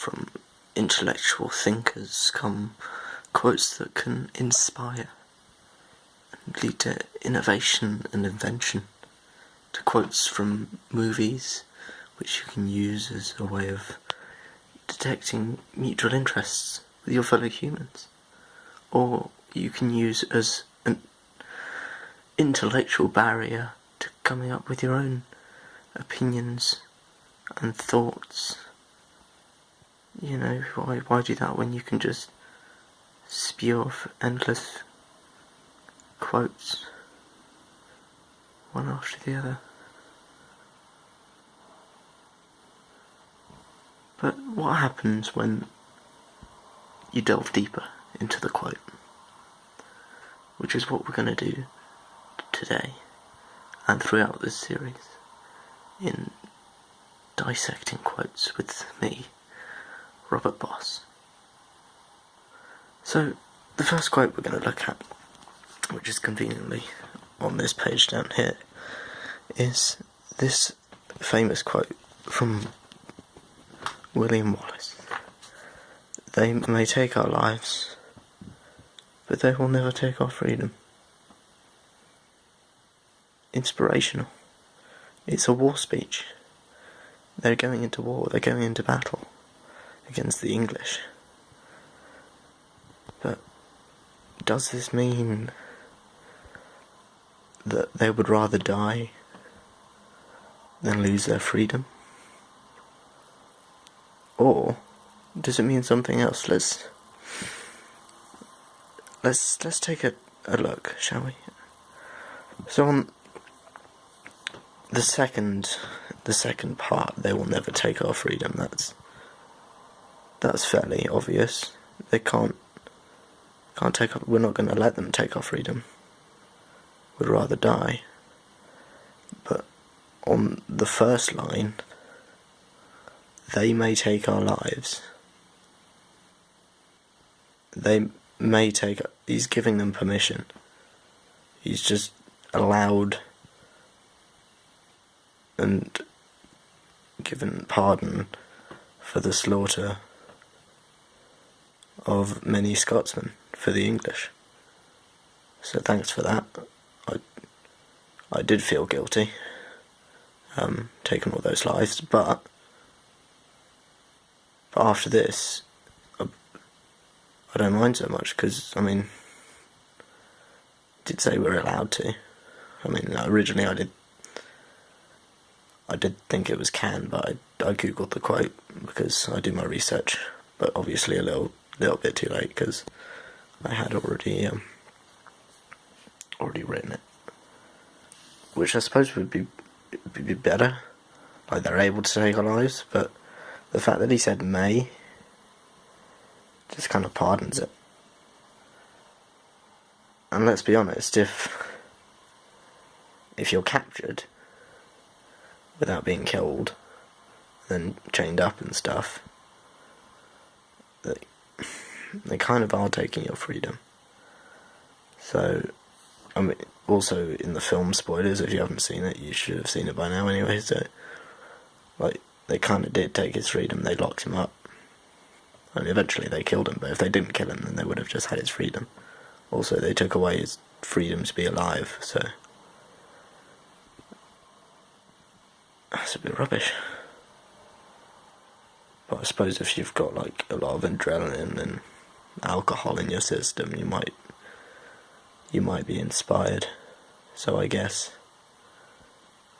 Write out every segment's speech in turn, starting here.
from intellectual thinkers come quotes that can inspire and lead to innovation and invention, to quotes from movies which you can use as a way of detecting mutual interests with your fellow humans, or you can use as an intellectual barrier to coming up with your own opinions and thoughts. You know, why do that when you can just spew off endless quotes, one after the other? But what happens when you delve deeper into the quote? Which is what we're going to do today and throughout this series in Dissecting Quotes with me, Robert Boss. So, the first quote we're going to look at, which is conveniently on this page down here, is this famous quote from William Wallace. "They may take our lives, but they will never take our freedom." Inspirational. It's a war speech. They're going into war, they're going into battle against the English. But does this mean that they would rather die than lose their freedom? Or does it mean something else? Let's take a look, shall we? So on the second part, they will never take our freedom. That's fairly obvious. They can't take. We're not going to let them take our freedom. We'd rather die. But on the first line, they may take our lives. They may take. He's giving them permission. He's just allowed and given pardon for the slaughter of many Scotsmen for the English. So thanks for that. I did feel guilty, taking all those lives, but after this, I don't mind so much, because, I mean, did say we're allowed to. I mean, originally I did think it was can, but I googled the quote because I do my research, but obviously a little bit too late because I had already written it, which I suppose would be better, like they're able to take our lives, but the fact that he said may just kind of pardons it. And let's be honest, if you're captured without being killed, then chained up and stuff, they kind of are taking your freedom. So, I mean, also in the film, spoilers, if you haven't seen it, you should have seen it by now anyway, so, like, they kind of did take his freedom. They locked him up. And eventually they killed him, but if they didn't kill him, then they would have just had his freedom. Also, they took away his freedom to be alive, so that's a bit rubbish. But I suppose if you've got, like, a lot of adrenaline and alcohol in your system, you might be inspired. So I guess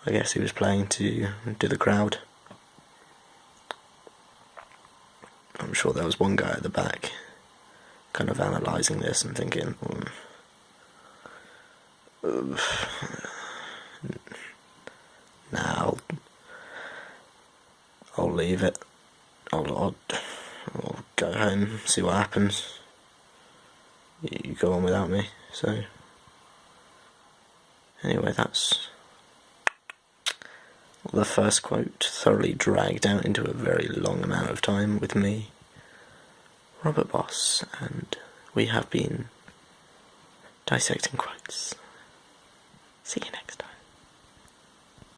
he was playing to the crowd. I'm sure there was one guy at the back kind of analysing this and thinking, nah, I'll leave it. I'll go home, see what happens. You go on without me. So anyway, that's the first quote, thoroughly dragged out into a very long amount of time with me, Robert Boss, and we have been dissecting quotes. See you next time.